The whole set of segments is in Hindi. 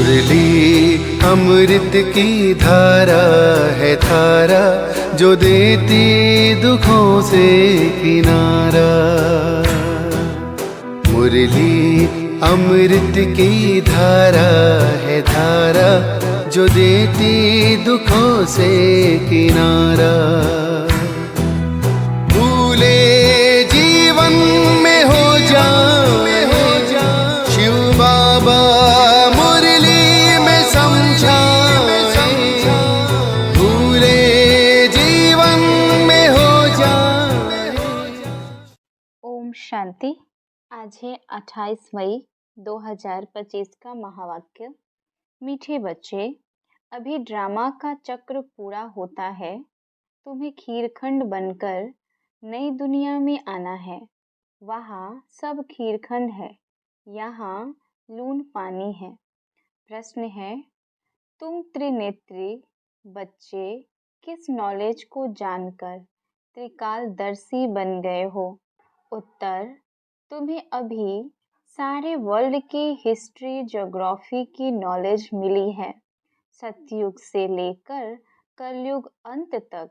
मुरली अमृत की धारा है धारा, जो देती दुखों से किनारा। मुरली अमृत की धारा है धारा, जो देती दुखों से किनारा। भूले जीवन में हो जा शिव बाबा मुरली में समझाए। भूले जीवन में हो जा। ओम शांति। आज है 28 मई 2025 का महावाक्य। मीठे बच्चे, अभी ड्रामा का चक्र पूरा होता है। तुम्हें खीरखंड बनकर नई दुनिया में आना है। वहाँ सब खीरखंड है, यहाँ लून पानी है। प्रश्न है, तुम त्रिनेत्री बच्चे किस नॉलेज को जानकर त्रिकालदर्शी बन गए हो? उत्तर, तुम्हें अभी सारे वर्ल्ड की हिस्ट्री ज्योग्राफी की नॉलेज मिली है। सतयुग से लेकर कलयुग अंत तक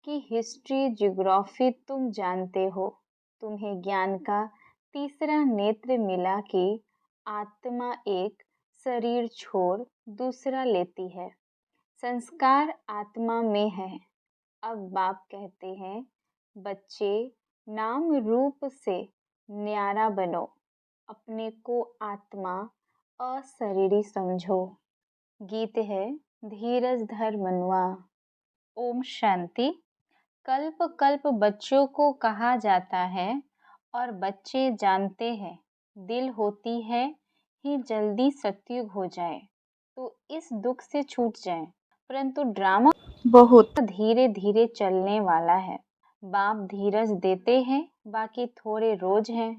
की हिस्ट्री ज्योग्राफी तुम जानते हो। तुम्हें ज्ञान का तीसरा नेत्र मिला कि आत्मा एक शरीर छोड़ दूसरा लेती है। संस्कार आत्मा में है। अब बाप कहते हैं, बच्चे नाम रूप से न्यारा बनो, अपने को आत्मा अशरीरी समझो। गीत है, धीरज धर मनुआ। ओम शांति। कल्प कल्प बच्चों को कहा जाता है और बच्चे जानते हैं दिल होती है ही जल्दी सतयुग हो जाए तो इस दुख से छूट जाए, परंतु ड्रामा बहुत धीरे धीरे चलने वाला है। बाप धीरज देते हैं, बाकी थोड़े रोज हैं।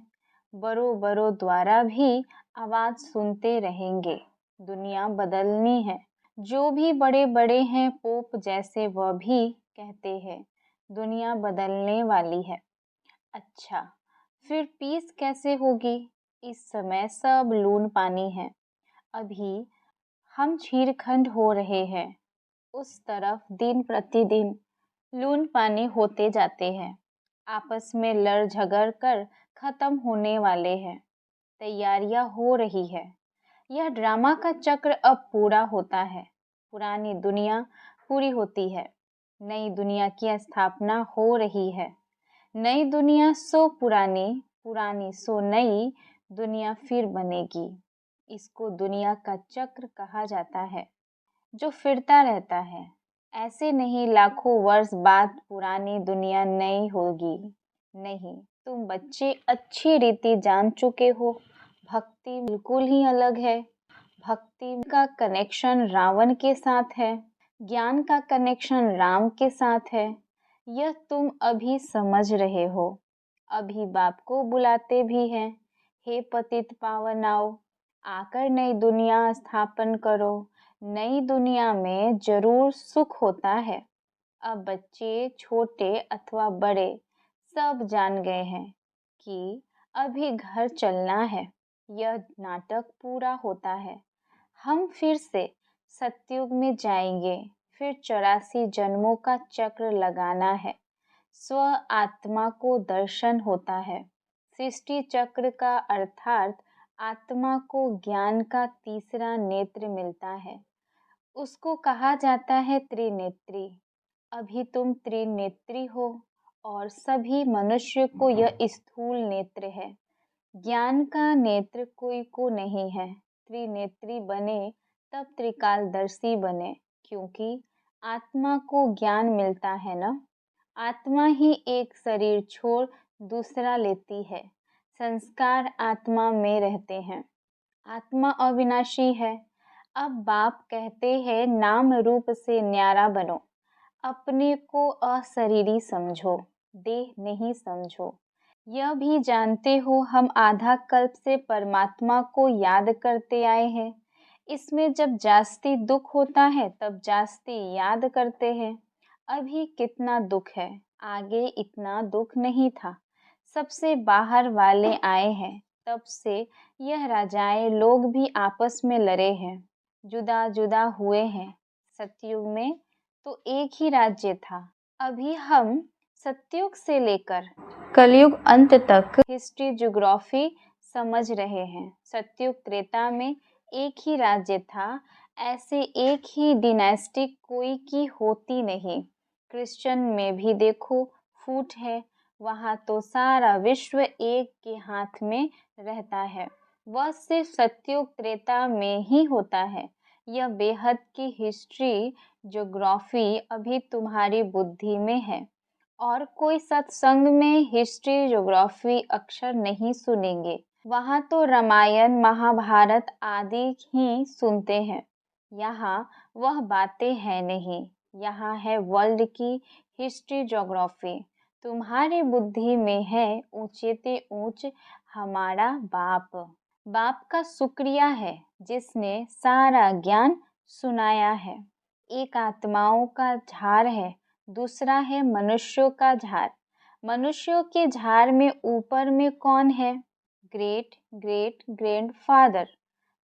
बड़ों बड़ों द्वारा भी आवाज सुनते रहेंगे। दुनिया बदलनी है। जो भी बड़े बड़े हैं पोप जैसे, वह भी कहते हैं दुनिया बदलने वाली है। अच्छा, फिर पीस कैसे होगी? इस समय सब लून पानी है। अभी हम खीरखंड हो रहे हैं। उस तरफ दिन प्रतिदिन लून पानी होते जाते हैं। आपस में लड़ झगड़ कर खत्म होने वाले हैं। तैयारियां हो रही है। यह ड्रामा का चक्र अब पूरा होता है। पुरानी दुनिया पूरी होती है, नई दुनिया की स्थापना हो रही है। नई दुनिया सो पुरानी, पुरानी सो नई दुनिया फिर बनेगी। इसको दुनिया का चक्र कहा जाता है, जो फिरता रहता है। ऐसे नहीं लाखों वर्ष बाद पुरानी दुनिया नई होगी। नहीं, तुम बच्चे अच्छी रीति जान चुके हो, भक्ति बिल्कुल ही अलग है। भक्ति का कनेक्शन रावण के साथ है, ज्ञान का कनेक्शन राम के साथ है। यह तुम अभी समझ रहे हो। अभी बाप को बुलाते भी हैं, हे पतित पावन आओ, आकर नई दुनिया स्थापन करो। नई दुनिया में जरूर सुख होता है। अब बच्चे छोटे अथवा बड़े सब जान गए हैं कि अभी घर चलना है। यह नाटक पूरा होता है। हम फिर से सतयुग में जाएंगे। फिर 84 जन्मों का चक्र लगाना है। स्व आत्मा को दर्शन होता है। सृष्टि चक्र का अर्थात आत्मा को ज्ञान का तीसरा नेत्र मिलता है। उसको कहा जाता है त्रिनेत्री। अभी तुम त्रिनेत्री हो और सभी मनुष्य को यह स्थूल नेत्र है। ज्ञान का नेत्र कोई को नहीं है। त्रिनेत्री बने तब त्रिकालदर्शी बने, क्योंकि आत्मा को ज्ञान मिलता है ना। आत्मा ही एक शरीर छोड़ दूसरा लेती है। संस्कार आत्मा में रहते हैं। आत्मा अविनाशी है। अब बाप कहते हैं नाम रूप से न्यारा बनो, अपने को अशरीरी समझो, देह नहीं समझो। यह भी जानते हो हम आधा कल्प से परमात्मा को याद करते आए हैं। इसमें जब जास्ती दुख होता है तब जास्ती याद करते हैं। अभी कितना दुख है, आगे इतना दुख नहीं था। सबसे बाहर वाले आए हैं, तब से यह राजाएं लोग भी आपस में लड़े हैं। जुदा जुदा हुए हैं। सतयुग में तो एक ही राज्य था। अभी हम सतयुग से लेकर कलयुग अंत तक हिस्ट्री ज्योग्राफी समझ रहे हैं। सतयुग त्रेता में एक ही राज्य था, ऐसे एक ही डिनास्टिक कोई की होती नहीं। क्रिश्चियन में भी देखो फूट है, वहाँ तो सारा विश्व एक के हाथ में रहता है। वह सिर्फ सतयुग त्रेता में ही होता है। यह बेहद की हिस्ट्री ज्योग्राफी अभी तुम्हारी बुद्धि में है, और कोई सत्संग में हिस्ट्री ज्योग्राफी अक्षर नहीं सुनेंगे। वहाँ तो रामायण महाभारत आदि ही सुनते हैं। यहाँ वह बातें हैं नहीं, यहाँ है वर्ल्ड की हिस्ट्री ज्योग्राफी। तुम्हारी बुद्धि में है ऊंचे ते ऊंच हमारा बाप। बाप का शुक्रिया है जिसने सारा ज्ञान सुनाया है। एक आत्माओं का झार है, दूसरा है मनुष्यों का झार। मनुष्यों के झार में ऊपर में कौन है? ग्रेट ग्रेट ग्रैंडफादर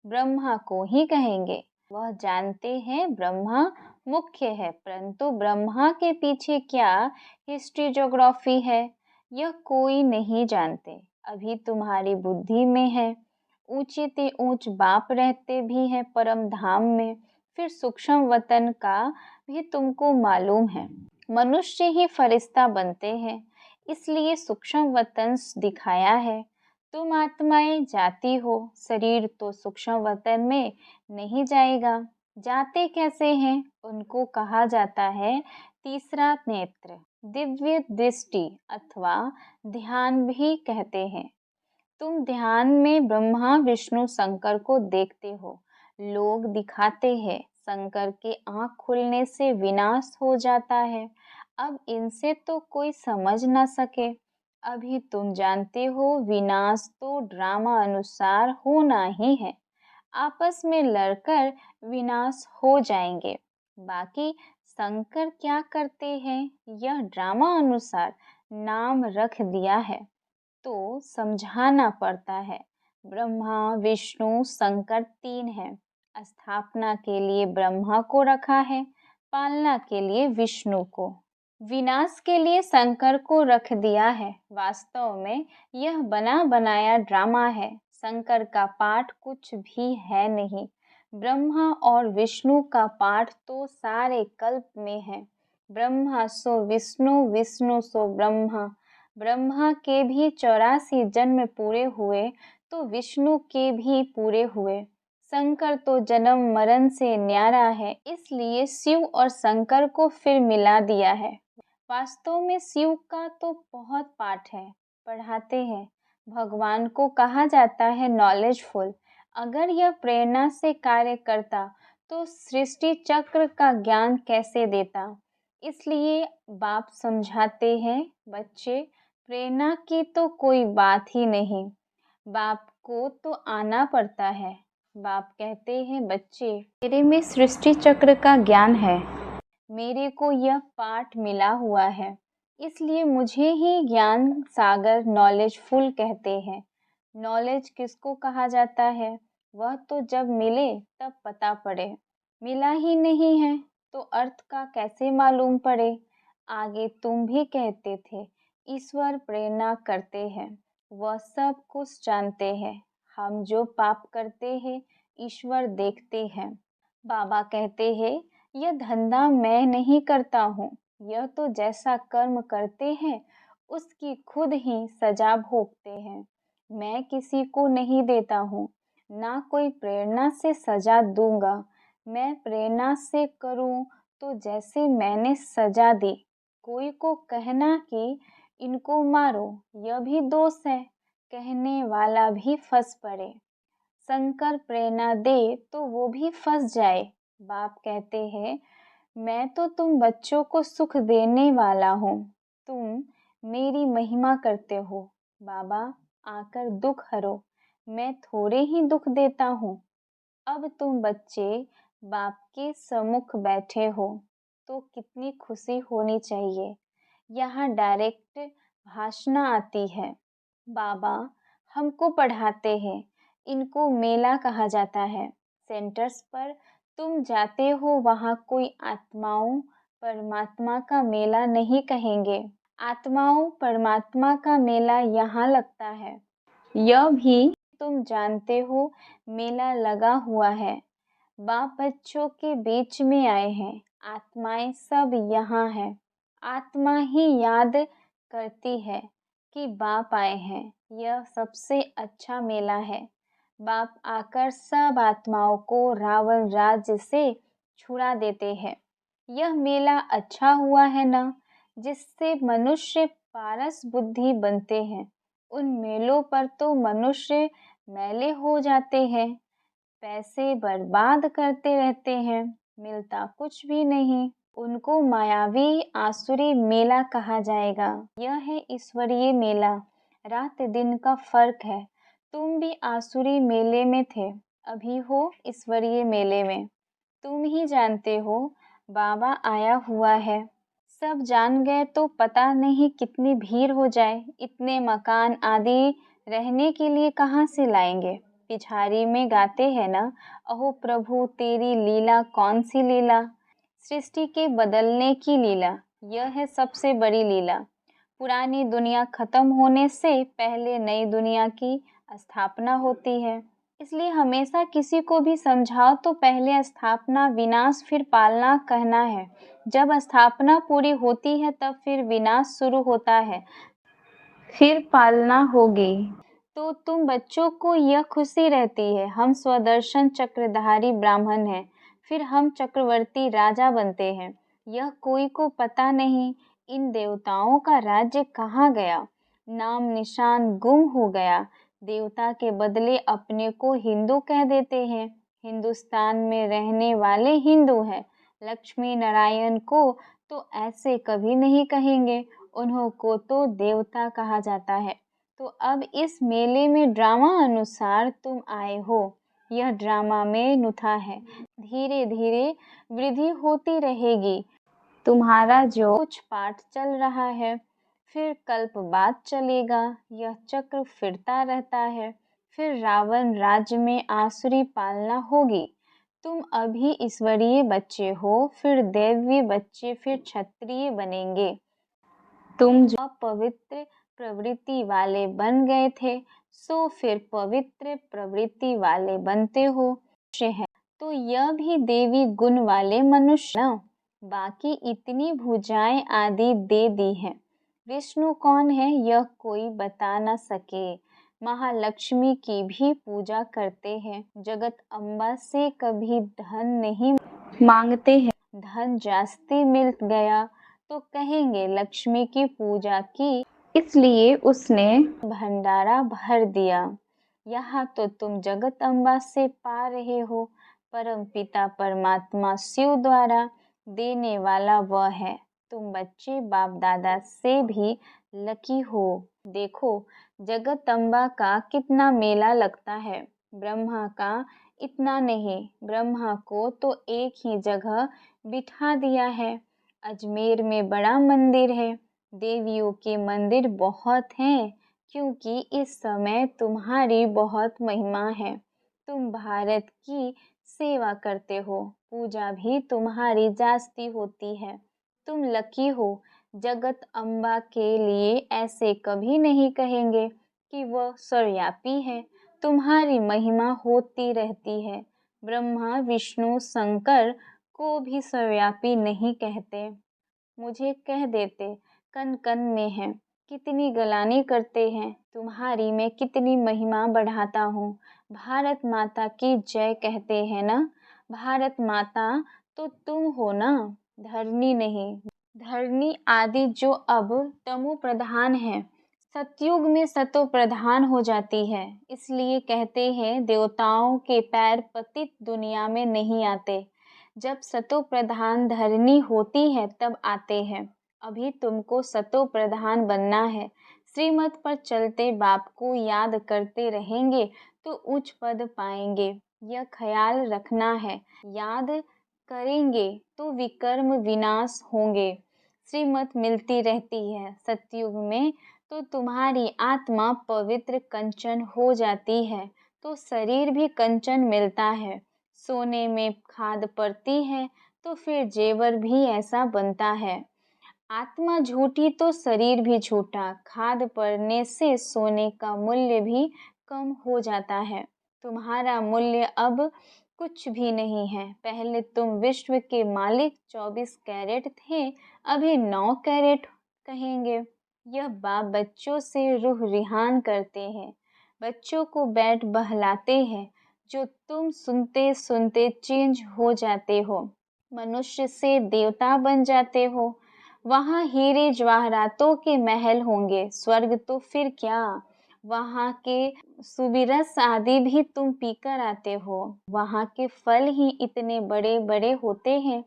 ब्रह्मा को ही कहेंगे। वह जानते हैं ब्रह्मा मुख्य है, परंतु ब्रह्मा के पीछे क्या हिस्ट्री ज्योग्राफी है यह कोई नहीं जानते। अभी तुम्हारी बुद्धि में है। ऊंचे ते ऊंच बाप रहते भी हैं परम धाम में। फिर सूक्ष्म वतन का भी तुमको मालूम है। मनुष्य ही फरिश्ता बनते हैं, इसलिए सूक्ष्म वतन दिखाया है। तुम आत्माएं जाती हो, शरीर तो सूक्ष्म वतन में नहीं जाएगा। जाते कैसे हैं? उनको कहा जाता है तीसरा नेत्र, दिव्य दृष्टि अथवा ध्यान भी कहते हैं। तुम ध्यान में ब्रह्मा विष्णु शंकर को देखते हो। लोग दिखाते हैं शंकर के आँख खुलने से विनाश हो जाता है। अब इनसे तो कोई समझ ना सके। अभी तुम जानते हो विनाश तो ड्रामा अनुसार होना ही है। आपस में लड़कर विनाश हो जाएंगे। बाकी शंकर क्या करते हैं यह ड्रामा अनुसार नाम रख दिया है तो समझाना पड़ता है। ब्रह्मा विष्णु शंकर तीन हैं। स्थापना के लिए ब्रह्मा को रखा है, पालना के लिए विष्णु को, विनाश के लिए शंकर को रख दिया है। वास्तव में यह बना बनाया ड्रामा है। शंकर का पाठ कुछ भी है नहीं। ब्रह्मा और विष्णु का पाठ तो सारे कल्प में है। ब्रह्मा सो विष्णु, विष्णु सो ब्रह्मा। ब्रह्मा के भी 84 जन्म पूरे हुए तो विष्णु के भी पूरे हुए। शंकर तो जन्म मरण से न्यारा है, इसलिए शिव और शंकर को फिर मिला दिया है। वास्तव में शिव का तो बहुत पाठ है, पढ़ाते हैं। भगवान को कहा जाता है नॉलेजफुल। अगर यह प्रेरणा से कार्य करता तो सृष्टि चक्र का ज्ञान कैसे देता। इसलिए बाप समझाते हैं बच्चे, प्रेरणा की तो कोई बात ही नहीं, बाप को तो आना पड़ता है। बाप कहते हैं बच्चे, मेरे में सृष्टि चक्र का ज्ञान है, मेरे को यह पाठ मिला हुआ है, इसलिए मुझे ही ज्ञान सागर नॉलेजफुल कहते हैं। नॉलेज किसको कहा जाता है? वह तो जब मिले तब पता पड़े, मिला ही नहीं है तो अर्थ का कैसे मालूम पड़े। आगे तुम भी कहते थे ईश्वर प्रेरणा करते हैं, वह सब कुछ जानते हैं। हम जो पाप करते हैं ईश्वर देखते हैं। बाबा कहते हैं यह धंधा मैं नहीं करता हूँ, यह तो जैसा कर्म करते हैं उसकी खुद ही सजा भोगते हैं। मैं किसी को नहीं देता हूँ, ना कोई प्रेरणा से सजा दूंगा। मैं प्रेरणा से करूँ तो जैसे मैंने सजा दी, कोई को कहना कि इनको मारो यह भी दोष है, कहने वाला भी फंस पड़े। शंकर प्रेरणा दे तो वो भी फंस जाए। बाप कहते हैं मैं तो तुम बच्चों को सुख देने वाला हूँ, तुम मेरी महिमा करते हो। बाबा आकर दुख हरो, मैं थोड़े ही दुख देता हूँ। अब तुम बच्चे बाप के सम्मुख बैठे हो तो कितनी खुशी होनी चाहिए। यहाँ डायरेक्ट भाषण आती है। बाबा हमको पढ़ाते हैं, इनको मेला कहा जाता है। सेंटर्स पर तुम जाते हो, वहाँ कोई आत्माओं परमात्मा का मेला नहीं कहेंगे। आत्माओं परमात्मा का मेला यहाँ लगता है। यह भी तुम जानते हो, मेला लगा हुआ है। बाप बच्चों के बीच में आए हैं। आत्माएं सब यहाँ है। आत्मा ही याद करती है कि बाप आए हैं। यह सबसे अच्छा मेला है। बाप आकर सब आत्माओं को रावण राज्य से छुड़ा देते हैं। यह मेला अच्छा हुआ है ना, जिससे मनुष्य पारस बुद्धि बनते हैं। उन मेलों पर तो मनुष्य मैले हो जाते हैं, पैसे बर्बाद करते रहते हैं, मिलता कुछ भी नहीं। उनको मायावी आसुरी मेला कहा जाएगा। यह है ईश्वरीय मेला। रात दिन का फर्क है। तुम भी आसुरी मेले में थे, अभी हो ईश्वरीय मेले में। तुम ही जानते हो, बाबा आया हुआ है। सब जान गए तो पता नहीं कितनी भीड़ हो जाए। इतने मकान आदि रहने के लिए कहाँ से लाएंगे। पिछारी में गाते हैं ना, अहो प्रभु तेरी लीला कौन सी लीला, सृष्टि के बदलने की लीला। यह है सबसे बड़ी लीला। पुरानी दुनिया खत्म होने से पहले नई दुनिया की स्थापना होती है। इसलिए हमेशा किसी को भी समझाओ तो पहले स्थापना, विनाश, फिर पालना कहना है। जब स्थापना पूरी होती है तब फिर विनाश शुरू होता है, फिर पालना होगी। तो तुम बच्चों को यह खुशी रहती है, हम स्वदर्शन चक्रधारी ब्राह्मण हैं, फिर हम चक्रवर्ती राजा बनते हैं। यह कोई को पता नहीं। इन देवताओं का राज्य कहाँ गया, नाम निशान गुम हो गया। देवता के बदले अपने को हिंदू कह देते हैं। हिंदुस्तान में रहने वाले हिंदू हैं। लक्ष्मी नारायण को तो ऐसे कभी नहीं कहेंगे, उन्हों को तो देवता कहा जाता है। तो अब इस मेले में ड्रामा अनुसार तुम आए हो। यह ड्रामा में नुथा है। धीरे धीरे वृद्धि होती रहेगी। तुम्हारा जो कुछ पाठ चल रहा है, फिर कल्प बाद चलेगा। यह चक्र फिरता रहता है। फिर रावण राज्य में आसुरी पालना होगी। तुम अभी ईश्वरीय बच्चे हो, फिर दैवीय बच्चे, फिर क्षत्रिय बनेंगे। तुम जो पवित्र प्रवृत्ति वाले बन गए थे, सो फिर पवित्र प्रवृत्ति वाले बनते हो। है तो यह भी देवी गुण वाले मनुष्य न। बाकी इतनी भुजाएं आदि दे दी हैं। विष्णु कौन है यह कोई बता न सके। महालक्ष्मी की भी पूजा करते हैं। जगत अम्बा से कभी धन नहीं मांगते हैं। धन जास्ती मिल गया तो कहेंगे लक्ष्मी की पूजा की, इसलिए उसने भंडारा भर दिया। यहाँ तो तुम जगत अम्बा से पा रहे हो। परम पिता परमात्मा शिव द्वारा देने वाला वह है। तुम बच्चे बाप दादा से भी लकी हो। देखो जगत अम्बा का कितना मेला लगता है, ब्रह्मा का इतना नहीं। ब्रह्मा को तो एक ही जगह बिठा दिया है। अजमेर में बड़ा मंदिर है। देवियों के मंदिर बहुत हैं, क्योंकि इस समय तुम्हारी बहुत महिमा है। तुम भारत की सेवा करते हो, पूजा भी तुम्हारी जास्ती होती है। तुम लकी हो। जगत अम्बा के लिए ऐसे कभी नहीं कहेंगे कि वह सर्वव्यापी है। तुम्हारी महिमा होती रहती है। ब्रह्मा विष्णु शंकर को भी सर्वव्यापी नहीं कहते। मुझे कह देते कन कन में है। कितनी गलानी करते हैं। तुम्हारी मैं कितनी महिमा बढ़ाता हूँ। भारत माता की जय कहते हैं ना। भारत माता तो तुम हो ना, धरनी नहीं। धरनी आदि जो अब तमो प्रधान है, सतयुग में सतो प्रधान हो जाती है। इसलिए कहते हैं देवताओं के पैर पतित दुनिया में नहीं आते। जब सतो प्रधान धरनी होती है तब आते हैं। अभी तुमको सतो प्रधान बनना है। श्रीमत पर चलते बाप को याद करते रहेंगे तो उच्च पद पाएंगे। यह ख्याल रखना है। याद करेंगे तो विकर्म विनाश होंगे। श्रीमत मिलती रहती है। सतयुग में तो तुम्हारी आत्मा पवित्र कंचन हो जाती है, तो शरीर भी कंचन मिलता है। सोने में खाद पड़ती है तो फिर जेवर भी ऐसा बनता है। आत्मा झूठी तो शरीर भी झूठा। खाद पड़ने से सोने का मूल्य भी कम हो जाता है। तुम्हारा मूल्य अब कुछ भी नहीं है। पहले तुम विश्व के मालिक 24 कैरेट थे, अभी 9 कैरेट कहेंगे। यह बाप बच्चों से रूह रिहान करते हैं, बच्चों को बैठ बहलाते हैं, जो तुम सुनते सुनते चेंज हो जाते हो, मनुष्य से देवता बन जाते हो। वहाँ हीरे जवाहरातों के महल होंगे, स्वर्ग तो फिर क्या, वहाँ के सुबिरस आदि भी तुम पीकर आते हो। वहाँ के फल ही इतने बड़े बड़े होते हैं,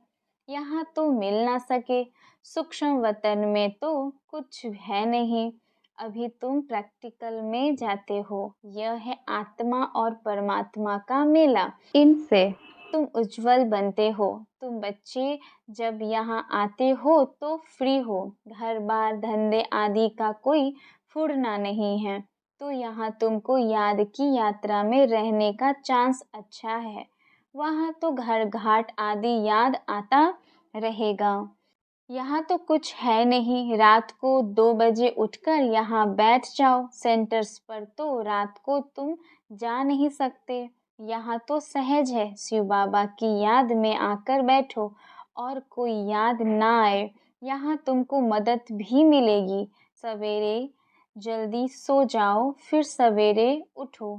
यहाँ तो मिल ना सके। सूक्ष्म वतन में तो कुछ है नहीं, अभी तुम प्रैक्टिकल में जाते हो। यह है आत्मा और परमात्मा का मेला, इनसे तुम उज्जवल बनते हो। तुम बच्चे जब यहाँ आते हो तो फ्री हो, घर बार धंधे आदि का कोई फुर्ना नहीं है, तो यहाँ तुमको याद की यात्रा में रहने का चांस अच्छा है। वहाँ तो घर घाट आदि याद आता रहेगा, यहाँ तो कुछ है नहीं। रात को 2 बजे उठकर यहाँ बैठ जाओ। सेंटर्स पर तो रात को तुम जा नहीं सकते, यहाँ तो सहज है। शिव बाबा की याद में आकर बैठो और कोई याद ना आए, यहाँ तुमको मदद भी मिलेगी। सवेरे जल्दी सो जाओ, फिर सवेरे उठो।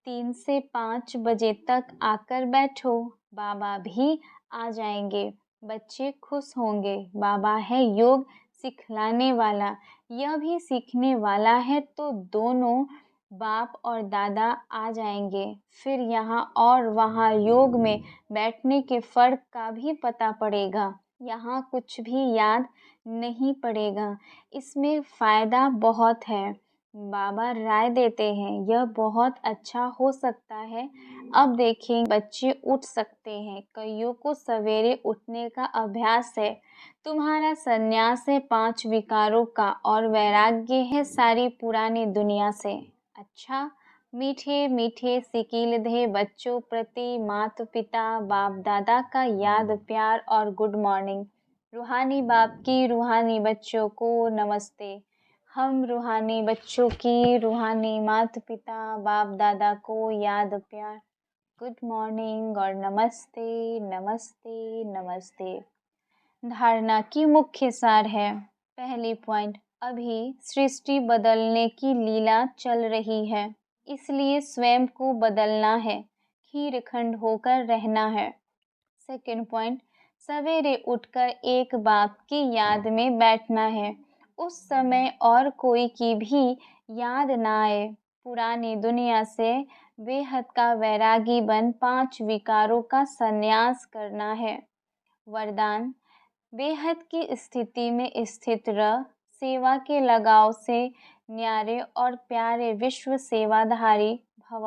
3 से 5 बजे तक आकर बैठो, बाबा भी आ जाएंगे, बच्चे खुश होंगे। बाबा है योग सिखलाने वाला, यह भी सीखने वाला है, तो दोनों बाप और दादा आ जाएंगे। फिर यहाँ और वहाँ योग में बैठने के फर्क का भी पता पड़ेगा। यहाँ कुछ भी याद नहीं पड़ेगा, इसमें फ़ायदा बहुत है। बाबा राय देते हैं, यह बहुत अच्छा हो सकता है। अब देखें, बच्चे उठ सकते हैं, कईयों को सवेरे उठने का अभ्यास है। तुम्हारा संन्यास है 5 विकारों का और वैराग्य है सारी पुरानी दुनिया से। अच्छा, मीठे मीठे सिकीलधे बच्चों प्रति माता पिता बाप दादा का याद प्यार और गुड मॉर्निंग। रूहानी बाप की रूहानी बच्चों को नमस्ते। हम रूहानी बच्चों की रूहानी माता पिता बाप दादा को याद प्यार, गुड मॉर्निंग और नमस्ते नमस्ते नमस्ते। धारणा की मुख्य सार है। पहली पॉइंट, अभी सृष्टि बदलने की लीला चल रही है, इसलिए स्वयं को बदलना है, खीरखंड होकर रहना है। सेकंड पॉइंट, सवेरे उठकर एक बाप की याद में बैठना है, उस समय और कोई की भी याद ना आए। पुरानी दुनिया से बेहद का वैरागी बन 5 विकारों का संन्यास करना है। वरदान, बेहद की स्थिति में स्थित रह, सेवा के लगाव से न्यारे और प्यारे विश्व सेवाधारी भव।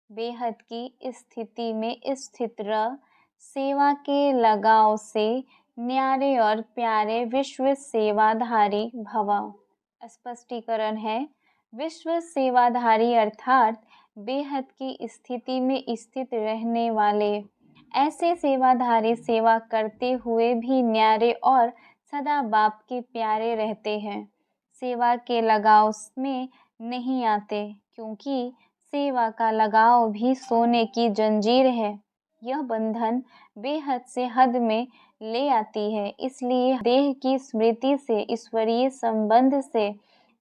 बेहद की स्थिति में स्थित रह, सेवा के लगाव से न्यारे और प्यारे विश्व सेवाधारी भव। स्पष्टीकरण है, विश्व सेवाधारी अर्थात बेहद की स्थिति में स्थित रहने वाले। ऐसे सेवाधारी सेवा करते हुए भी न्यारे और सदा बाप के प्यारे रहते हैं, सेवा के लगाव में नहीं आते, क्योंकि सेवा का लगाव भी सोने की जंजीर है। यह बंधन बेहद से हद में ले आती है, इसलिए देह की स्मृति से, ईश्वरीय संबंध से,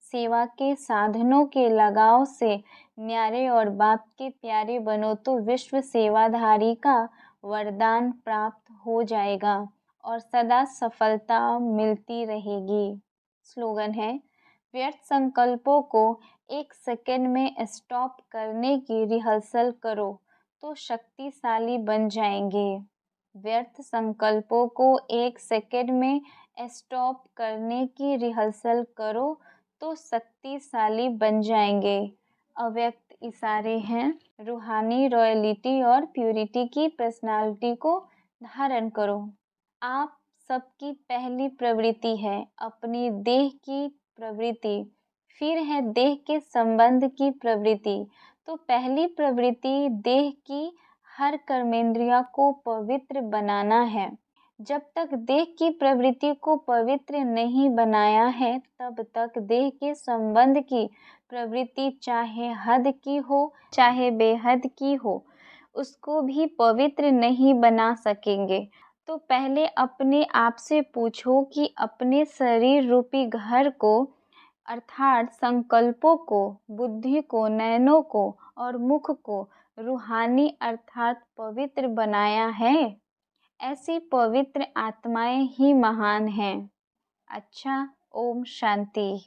सेवा के साधनों के लगाव से न्यारे और बाप के प्यारे बनो तो विश्व सेवाधारी का वरदान प्राप्त हो जाएगा और सदा सफलता मिलती रहेगी। स्लोगन है, व्यर्थ संकल्पों को 1 सेकंड में स्टॉप करने की रिहर्सल करो तो शक्तिशाली बन जाएंगे। व्यर्थ संकल्पों को 1 सेकंड में स्टॉप करने की रिहर्सल करो तो शक्तिशाली बन जाएंगे। अव्यक्त इशारे हैं, रूहानी रॉयलिटी और प्यूरिटी की पर्सनालिटी को धारण करो। आप सबकी पहली प्रवृत्ति है अपनी देह की प्रवृत्ति, फिर है देह के संबंध की प्रवृत्ति। तो पहली प्रवृत्ति देह की हर कर्मेंद्रिया को पवित्र बनाना है। जब तक देह की प्रवृत्ति को पवित्र नहीं बनाया है, तब तक देह के संबंध की प्रवृत्ति चाहे हद की हो चाहे बेहद की हो, उसको भी पवित्र नहीं बना सकेंगे। तो पहले अपने आप से पूछो कि अपने शरीर रूपी घर को अर्थात संकल्पों को, बुद्धि को, नयनों को और मुख को रूहानी अर्थात पवित्र बनाया है। ऐसी पवित्र आत्माएं ही महान हैं। अच्छा, ओम शांति।